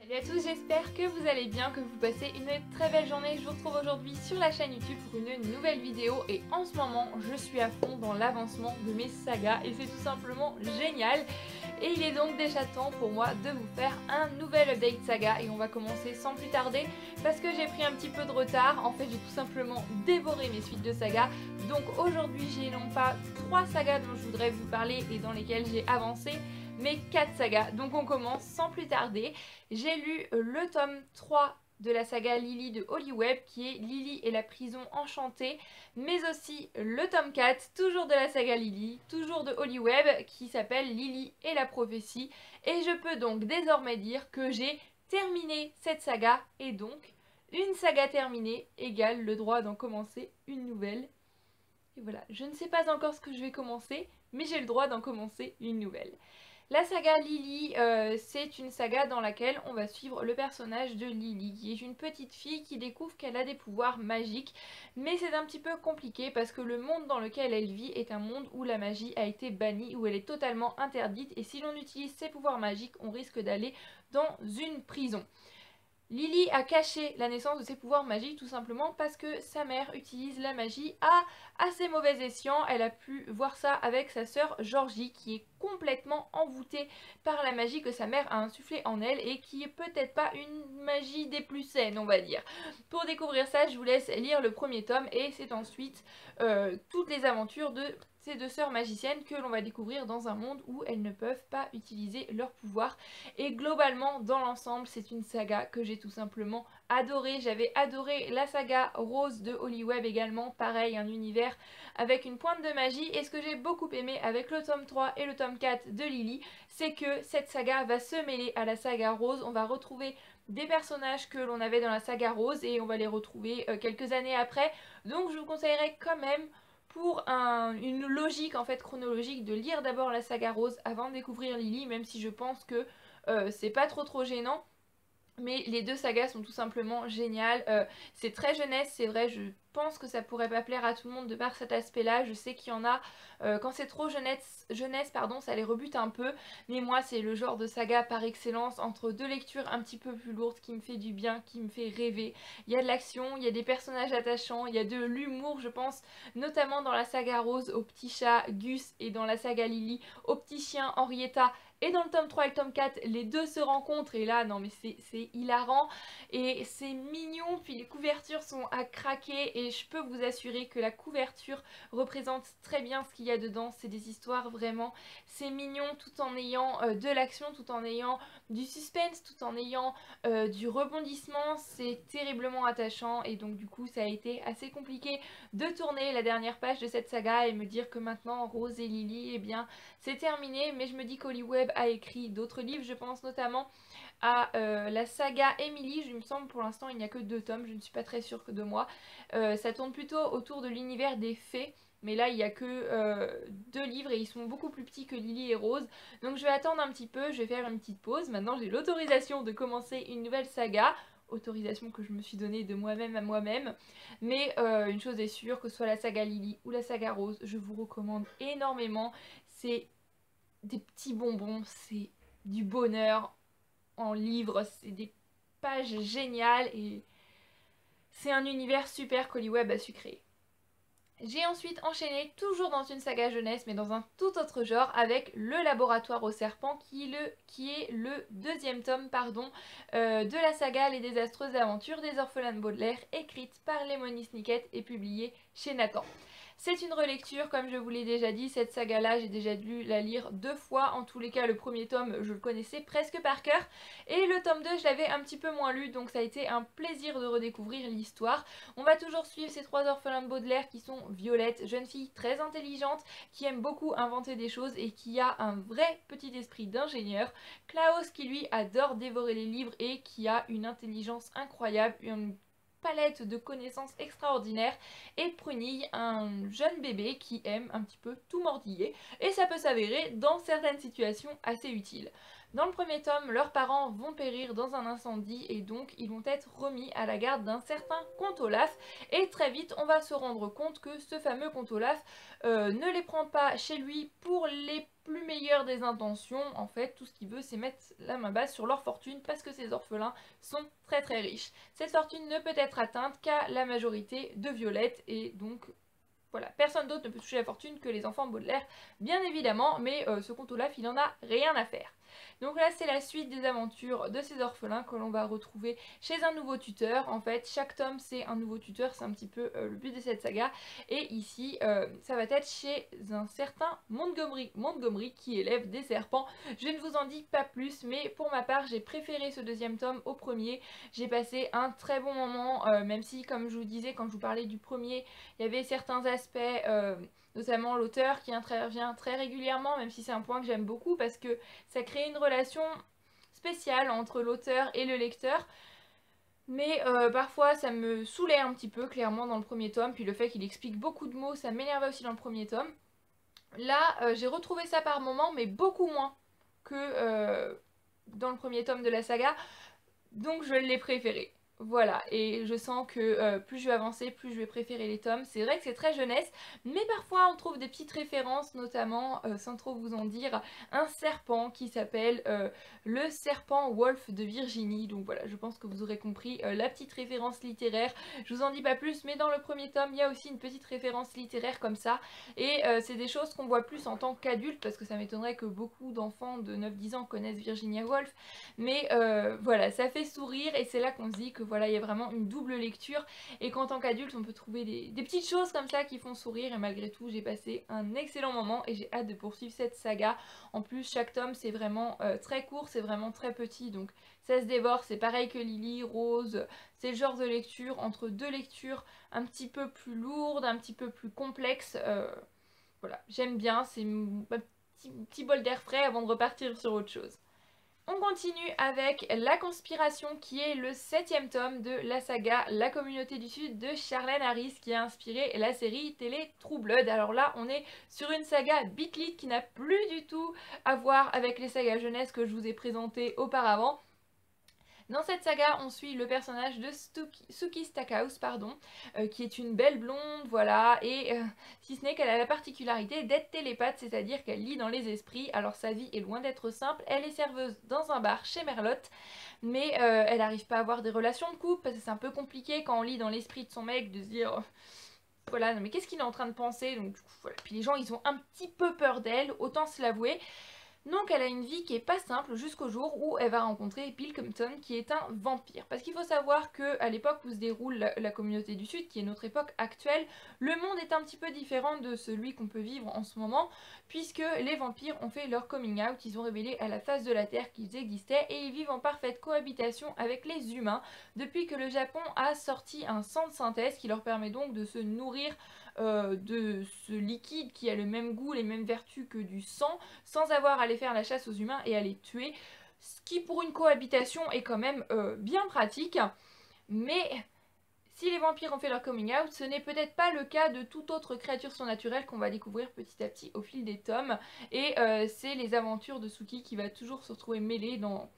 Salut à tous, j'espère que vous allez bien, que vous passez une très belle journée. Je vous retrouve aujourd'hui sur la chaîne YouTube pour une nouvelle vidéo et en ce moment je suis à fond dans l'avancement de mes sagas et c'est tout simplement génial. Et il est donc déjà temps pour moi de vous faire un nouvel update saga et on va commencer sans plus tarder parce que j'ai pris un petit peu de retard. En fait j'ai tout simplement dévoré mes suites de sagas. Donc aujourd'hui j'ai non pas 3 sagas dont je voudrais vous parler et dans lesquelles j'ai avancé, mais 4 sagas. Donc on commence sans plus tarder. J'ai lu le tome 3 de la saga Lily de Holyweb qui est Lily et la prison enchantée, mais aussi le tome 4 toujours de la saga Lily, toujours de Holyweb, qui s'appelle Lily et la prophétie, et je peux donc désormais dire que j'ai terminé cette saga et donc une saga terminée égale le droit d'en commencer une nouvelle. Et voilà, je ne sais pas encore ce que je vais commencer, mais j'ai le droit d'en commencer une nouvelle. La saga Lily, c'est une saga dans laquelle on va suivre le personnage de Lily, qui est une petite fille qui découvre qu'elle a des pouvoirs magiques, mais c'est un petit peu compliqué parce que le monde dans lequel elle vit est un monde où la magie a été bannie, où elle est totalement interdite, et si l'on utilise ses pouvoirs magiques, on risque d'aller dans une prison. Lily a caché la naissance de ses pouvoirs magiques tout simplement parce que sa mère utilise la magie à assez mauvais escient. Elle a pu voir ça avec sa sœur Georgie qui est complètement envoûtée par la magie que sa mère a insufflée en elle et qui est peut-être pas une magie des plus saines, on va dire. Pour découvrir ça, je vous laisse lire le premier tome et c'est ensuite toutes les aventures de ces deux sœurs magiciennes que l'on va découvrir dans un monde où elles ne peuvent pas utiliser leurs pouvoirs. Et globalement, dans l'ensemble, c'est une saga que j'ai tout simplement adorée. J'avais adoré la saga Rose de Holyweb également, pareil, un univers avec une pointe de magie. Et ce que j'ai beaucoup aimé avec le tome 3 et le tome 4 de Lily, c'est que cette saga va se mêler à la saga Rose. On va retrouver des personnages que l'on avait dans la saga Rose et on va les retrouver quelques années après. Donc je vous conseillerais quand même pour une logique en fait chronologique de lire d'abord la saga Rose avant de découvrir Lily, même si je pense que c'est pas trop gênant. Mais les deux sagas sont tout simplement géniales. C'est très jeunesse, c'est vrai, je pense que ça pourrait pas plaire à tout le monde de par cet aspect-là. Je sais qu'il y en a, quand c'est trop jeunesse, pardon, ça les rebute un peu. Mais moi, c'est le genre de saga par excellence, entre deux lectures un petit peu plus lourdes, qui me fait du bien, qui me fait rêver. Il y a de l'action, il y a des personnages attachants, il y a de l'humour, je pense, notamment dans la saga Rose, au petit chat Gus, et dans la saga Lily, au petit chien Henrietta. Et dans le tome 3 et le tome 4, les deux se rencontrent et là, non mais c'est hilarant et c'est mignon, puis les couvertures sont à craquer et je peux vous assurer que la couverture représente très bien ce qu'il y a dedans. C'est des histoires vraiment, c'est mignon tout en ayant de l'action, tout en ayant du suspense, tout en ayant du rebondissement. C'est terriblement attachant et donc du coup ça a été assez compliqué de tourner la dernière page de cette saga et me dire que maintenant Rose et Lily, eh bien c'est terminé, mais je me dis qu'Holyweb a écrit d'autres livres, je pense notamment à la saga Emily, il me semble pour l'instant il n'y a que 2 tomes, je ne suis pas très sûre que de moi. Ça tourne plutôt autour de l'univers des fées, mais là il n'y a que 2 livres et ils sont beaucoup plus petits que Lily et Rose. Donc je vais attendre un petit peu, je vais faire une petite pause. Maintenant j'ai l'autorisation de commencer une nouvelle saga. Autorisation que je me suis donnée de moi-même à moi-même. Mais une chose est sûre, que ce soit la saga Lily ou la saga Rose, je vous recommande énormément. C'est des petits bonbons, c'est du bonheur en livre, c'est des pages géniales et c'est un univers super qu'Holyweb a su créer. J'ai ensuite enchaîné, toujours dans une saga jeunesse, mais dans un tout autre genre, avec Le Laboratoire au Serpent, qui est le deuxième tome de la saga Les désastreuses aventures des orphelins de Baudelaire, écrite par Lemony Snicket et publiée chez Nathan. C'est une relecture, comme je vous l'ai déjà dit, cette saga-là, j'ai déjà dû la lire 2 fois. En tous les cas, le premier tome, je le connaissais presque par cœur. Et le tome 2, je l'avais un petit peu moins lu, donc ça a été un plaisir de redécouvrir l'histoire. On va toujours suivre ces 3 orphelins de Baudelaire qui sont Violette, jeune fille très intelligente, qui aime beaucoup inventer des choses et qui a un vrai petit esprit d'ingénieur. Klaus qui lui adore dévorer les livres et qui a une intelligence incroyable, une palette de connaissances extraordinaires, et Prunille, un jeune bébé qui aime un petit peu tout mordiller et ça peut s'avérer dans certaines situations assez utile. Dans le premier tome, leurs parents vont périr dans un incendie et donc ils vont être remis à la garde d'un certain comte Olaf. Et très vite, on va se rendre compte que ce fameux comte Olaf ne les prend pas chez lui pour les plus meilleures des intentions. En fait, tout ce qu'il veut, c'est mettre la main basse sur leur fortune parce que ces orphelins sont très très riches. Cette fortune ne peut être atteinte qu'à la majorité de Violette et donc voilà, personne d'autre ne peut toucher la fortune que les enfants Baudelaire, bien évidemment, mais ce comte Olaf, il en a rien à faire. Donc là, c'est la suite des aventures de ces orphelins que l'on va retrouver chez un nouveau tuteur. En fait, chaque tome, c'est un nouveau tuteur, c'est un petit peu le but de cette saga. Et ici, ça va être chez un certain Montgomery qui élève des serpents. Je ne vous en dis pas plus, mais pour ma part, j'ai préféré ce deuxième tome au premier. J'ai passé un très bon moment, même si, comme je vous disais, quand je vous parlais du premier, il y avait certains aspects, notamment l'auteur qui intervient très régulièrement, même si c'est un point que j'aime beaucoup parce que ça crée une relation spéciale entre l'auteur et le lecteur. Mais parfois ça me saoulait un petit peu clairement dans le premier tome, puis le fait qu'il explique beaucoup de mots, ça m'énervait aussi dans le premier tome. Là, j'ai retrouvé ça par moments, mais beaucoup moins que dans le premier tome de la saga, donc je l'ai préféré. Voilà, et je sens que plus je vais avancer, plus je vais préférer les tomes. C'est vrai que c'est très jeunesse, mais parfois on trouve des petites références, notamment, sans trop vous en dire, un serpent qui s'appelle le serpent Wolf de Virginie. Donc voilà, je pense que vous aurez compris la petite référence littéraire. Je vous en dis pas plus, mais dans le premier tome, il y a aussi une petite référence littéraire comme ça. Et c'est des choses qu'on voit plus en tant qu'adulte, parce que ça m'étonnerait que beaucoup d'enfants de 9-10 ans connaissent Virginia Woolf. Mais voilà, ça fait sourire et c'est là qu'on se dit que voilà, il y a vraiment une double lecture et qu'en tant qu'adulte, on peut trouver des petites choses comme ça qui font sourire. Et malgré tout, j'ai passé un excellent moment et j'ai hâte de poursuivre cette saga. En plus, chaque tome, c'est vraiment très court, c'est vraiment très petit, donc ça se dévore. C'est pareil que Lily, Rose, c'est le genre de lecture entre deux lectures un petit peu plus lourdes, un petit peu plus complexes. Voilà, j'aime bien, c'est un petit bol d'air frais avant de repartir sur autre chose. On continue avec La Conspiration qui est le 7e tome de la saga La Communauté du Sud de Charlène Harris qui a inspiré la série télé True Blood. Alors là on est sur une saga Beat-Lit qui n'a plus du tout à voir avec les sagas jeunesse que je vous ai présentées auparavant. Dans cette saga, on suit le personnage de Sookie Stackhouse, qui est une belle blonde, voilà, et si ce n'est qu'elle a la particularité d'être télépathe, c'est-à-dire qu'elle lit dans les esprits. Alors sa vie est loin d'être simple, elle est serveuse dans un bar chez Merlotte, mais elle n'arrive pas à avoir des relations de couple, parce que c'est un peu compliqué quand on lit dans l'esprit de son mec de se dire... voilà, non mais qu'est-ce qu'il est en train de penser? Donc du coup, voilà. Puis les gens, ils ont un petit peu peur d'elle, autant se l'avouer. Donc elle a une vie qui est pas simple jusqu'au jour où elle va rencontrer Bill Compton qui est un vampire. Parce qu'il faut savoir qu'à l'époque où se déroule la communauté du Sud, qui est notre époque actuelle, le monde est un petit peu différent de celui qu'on peut vivre en ce moment, puisque les vampires ont fait leur coming out, ils ont révélé à la face de la Terre qu'ils existaient et ils vivent en parfaite cohabitation avec les humains depuis que le Japon a sorti un sang de synthèse qui leur permet donc de se nourrir de ce liquide qui a le même goût, les mêmes vertus que du sang, sans avoir à aller faire la chasse aux humains et à les tuer, ce qui pour une cohabitation est quand même bien pratique. Mais si les vampires ont fait leur coming out, ce n'est peut-être pas le cas de toute autre créature surnaturelle qu'on va découvrir petit à petit au fil des tomes. Et c'est les aventures de Sookie qui va toujours se retrouver mêlée dans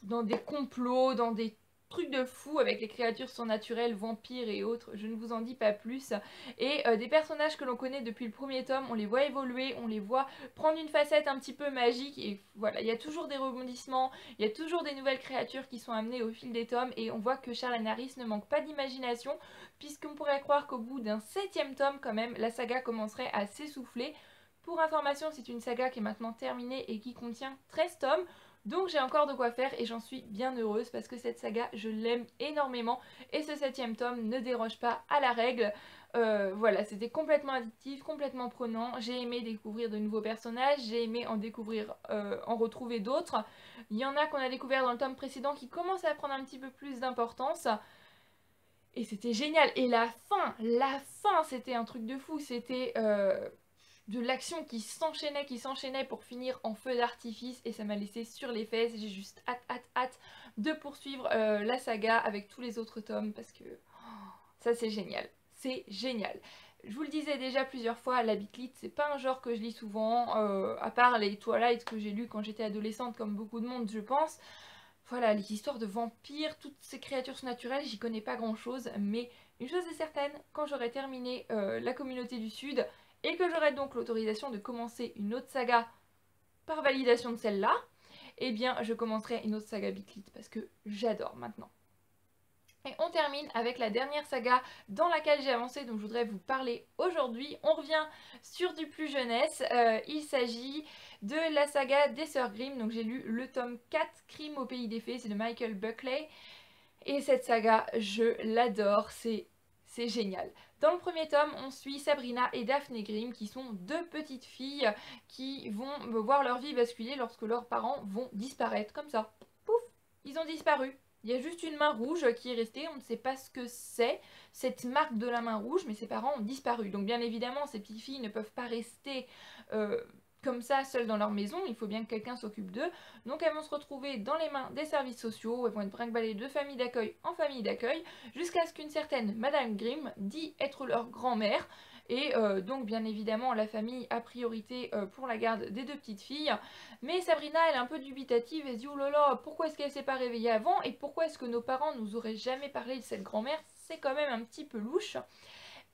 des complots, dans des trucs de fou avec les créatures surnaturelles, vampires et autres, je ne vous en dis pas plus. Et des personnages que l'on connaît depuis le premier tome, on les voit évoluer, on les voit prendre une facette un petit peu magique et voilà, il y a toujours des rebondissements, il y a toujours des nouvelles créatures qui sont amenées au fil des tomes et on voit que Charlène Harris ne manque pas d'imagination puisqu'on pourrait croire qu'au bout d'un 7e tome quand même, la saga commencerait à s'essouffler. Pour information, c'est une saga qui est maintenant terminée et qui contient 13 tomes. Donc j'ai encore de quoi faire et j'en suis bien heureuse parce que cette saga, je l'aime énormément et ce 7e tome ne déroge pas à la règle. Voilà, c'était complètement addictif, complètement prenant. J'ai aimé découvrir de nouveaux personnages, j'ai aimé en retrouver d'autres. Il y en a qu'on a découvert dans le tome précédent qui commencent à prendre un petit peu plus d'importance. Et c'était génial. Et la fin, c'était un truc de fou. C'était... de l'action qui s'enchaînait pour finir en feu d'artifice et ça m'a laissé sur les fesses. J'ai juste hâte de poursuivre la saga avec tous les autres tomes parce que ça c'est génial. C'est génial. Je vous le disais déjà plusieurs fois, la Beat Lit c'est pas un genre que je lis souvent, à part les Twilight que j'ai lu quand j'étais adolescente comme beaucoup de monde je pense. Voilà, les histoires de vampires, toutes ces créatures surnaturelles, j'y connais pas grand chose, mais une chose est certaine, quand j'aurai terminé la communauté du Sud, et que j'aurai donc l'autorisation de commencer une autre saga par validation de celle-là, eh bien je commencerai une autre saga Beat Lit parce que j'adore maintenant. Et on termine avec la dernière saga dans laquelle j'ai avancé, dont je voudrais vous parler aujourd'hui. On revient sur du plus jeunesse. Il s'agit de la saga des Sœurs Grimm. Donc j'ai lu le tome 4, Crime au pays des fées, c'est de Michael Buckley. Et cette saga, je l'adore, c'est génial. Dans le premier tome, on suit Sabrina et Daphne Grimm, qui sont deux petites filles qui vont voir leur vie basculer lorsque leurs parents vont disparaître. Comme ça, pouf, ils ont disparu. Il y a juste une main rouge qui est restée, on ne sait pas ce que c'est, cette marque de la main rouge, mais ses parents ont disparu. Donc bien évidemment, ces petites filles ne peuvent pas rester comme ça, seules dans leur maison, il faut bien que quelqu'un s'occupe d'eux. Donc elles vont se retrouver dans les mains des services sociaux, elles vont être brinque-ballées de famille d'accueil en famille d'accueil, jusqu'à ce qu'une certaine Madame Grimm dit être leur grand-mère. Et donc bien évidemment la famille a priorité pour la garde des deux petites filles. Mais Sabrina elle est un peu dubitative, elle se dit oh là là pourquoi est-ce qu'elle s'est pas réveillée avant et pourquoi est-ce que nos parents nous auraient jamais parlé de cette grand-mère, c'est quand même un petit peu louche.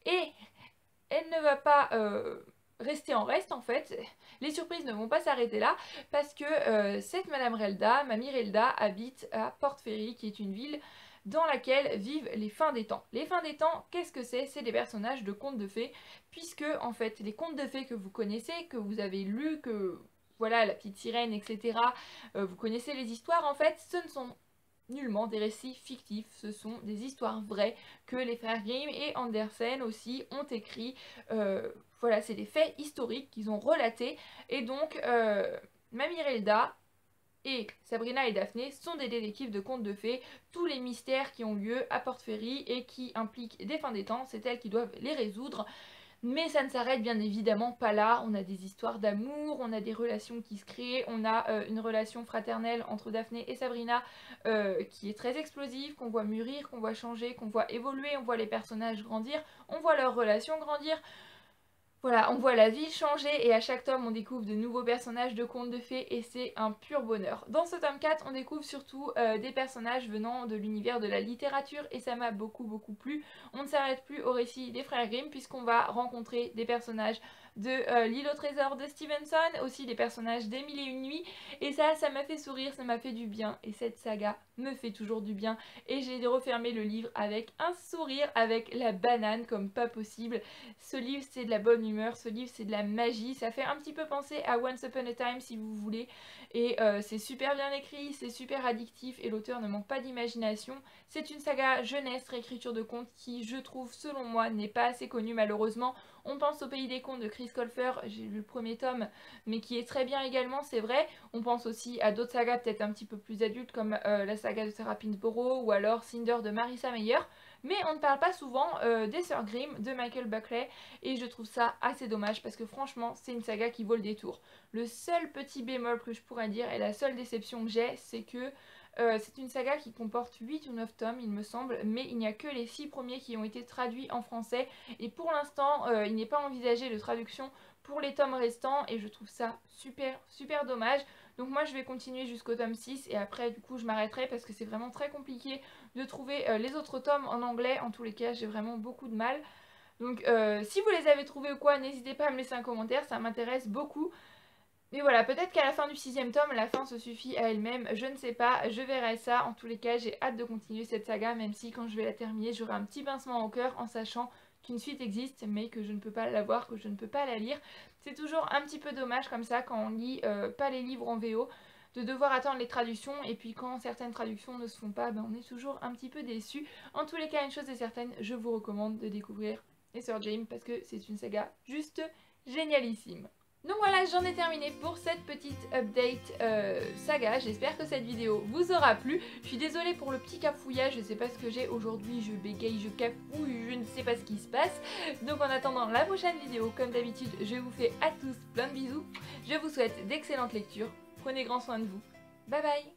Et elle ne va pas rester en reste en fait, les surprises ne vont pas s'arrêter là parce que cette Madame Relda, Mamie Relda habite à Port Fairy qui est une ville dans laquelle vivent les fins des temps. Les fins des temps, qu'est-ce que c'est? C'est des personnages de contes de fées, puisque en fait les contes de fées que vous connaissez, que vous avez lus, que voilà la petite sirène, etc. Vous connaissez les histoires, en fait ce ne sont nullement des récits fictifs, ce sont des histoires vraies que les frères Grimm et Andersen aussi ont écrit. Voilà, c'est des faits historiques qu'ils ont relatés et donc Mamie Relda et Sabrina et Daphné sont des détectives de contes de fées. Tous les mystères qui ont lieu à Port Fairy et qui impliquent des fins des temps, c'est elles qui doivent les résoudre. Mais ça ne s'arrête bien évidemment pas là, on a des histoires d'amour, on a des relations qui se créent, on a une relation fraternelle entre Daphné et Sabrina qui est très explosive, qu'on voit mûrir, qu'on voit changer, qu'on voit évoluer, on voit les personnages grandir, on voit leurs relations grandir. Voilà, on voit la ville changer et à chaque tome on découvre de nouveaux personnages de contes de fées et c'est un pur bonheur. Dans ce tome 4 on découvre surtout des personnages venant de l'univers de la littérature et ça m'a beaucoup plu. On ne s'arrête plus au récit des frères Grimm puisqu'on va rencontrer des personnages de L'île au trésor de Stevenson, aussi des personnages des Mille et une nuits et ça m'a fait sourire, ça m'a fait du bien et cette saga me fait toujours du bien et j'ai refermé le livre avec un sourire, avec la banane comme pas possible. Ce livre c'est de la bonne humeur, ce livre c'est de la magie, ça fait un petit peu penser à Once Upon a Time si vous voulez et c'est super bien écrit, c'est super addictif et l'auteur ne manque pas d'imagination. C'est une saga jeunesse, réécriture de contes qui je trouve selon moi n'est pas assez connue malheureusement. On pense au Pays des Contes de Chris Colfer, j'ai lu le premier tome mais qui est très bien également c'est vrai. On pense aussi à d'autres sagas peut-être un petit peu plus adultes comme la saga de Sarah Pinsborough ou alors Cinder de Marissa Meyer. Mais on ne parle pas souvent des Sœurs Grimm de Michael Buckley et je trouve ça assez dommage parce que franchement c'est une saga qui vaut le détour. Le seul petit bémol que je pourrais dire et la seule déception que j'ai c'est que c'est une saga qui comporte 8 ou 9 tomes il me semble, mais il n'y a que les 6 premiers qui ont été traduits en français et pour l'instant il n'est pas envisagé de traduction pour les tomes restants et je trouve ça super dommage. Donc moi je vais continuer jusqu'au tome 6 et après du coup je m'arrêterai parce que c'est vraiment très compliqué de trouver les autres tomes en anglais. En tous les cas j'ai vraiment beaucoup de mal. Donc si vous les avez trouvés ou quoi, n'hésitez pas à me laisser un commentaire, ça m'intéresse beaucoup. Mais voilà, peut-être qu'à la fin du 6e tome, la fin se suffit à elle-même, je ne sais pas, je verrai ça. En tous les cas, j'ai hâte de continuer cette saga, même si quand je vais la terminer, j'aurai un petit pincement au cœur en sachant qu'une suite existe, mais que je ne peux pas la voir, que je ne peux pas la lire. C'est toujours un petit peu dommage comme ça quand on lit pas les livres en VO, de devoir attendre les traductions, et puis quand certaines traductions ne se font pas, ben on est toujours un petit peu déçu. En tous les cas, une chose est certaine, je vous recommande de découvrir les Sœurs Grimm parce que c'est une saga juste génialissime. Donc voilà, j'en ai terminé pour cette petite update saga. J'espère que cette vidéo vous aura plu. Je suis désolée pour le petit cafouillage, je sais pas ce que j'ai aujourd'hui, je bégaye, je cafouille, je ne sais pas ce qui se passe. Donc en attendant la prochaine vidéo, comme d'habitude, je vous fais à tous plein de bisous. Je vous souhaite d'excellentes lectures, prenez grand soin de vous. Bye bye!